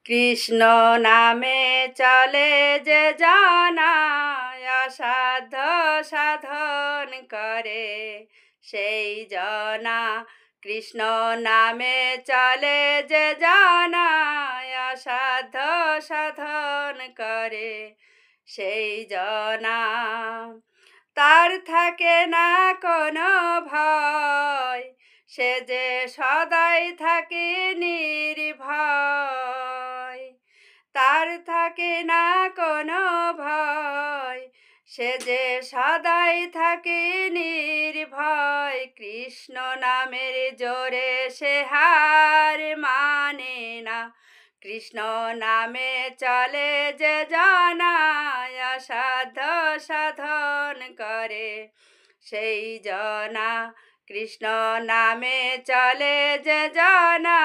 কৃষ্ণ নামে চলে যে জানা অসাধ্য সাধন করে সেই জনা। কৃষ্ণ নামে চলে যে জানা অসাধ্য সাধন করে সেই জনা। তার থাকে না কোনো ভয়, সে যে সদাই থাকে নির্ভয়। তার থাকে না কোনো ভয়, সে যে সদাই থাকে নির্ভয়। কৃষ্ণ নামের জোরে সে হার মানে না, কৃষ্ণ নামে চলে যে জানা অসাধ্য সাধন করে সেই জনা। কৃষ্ণ নামে চলে যে জানা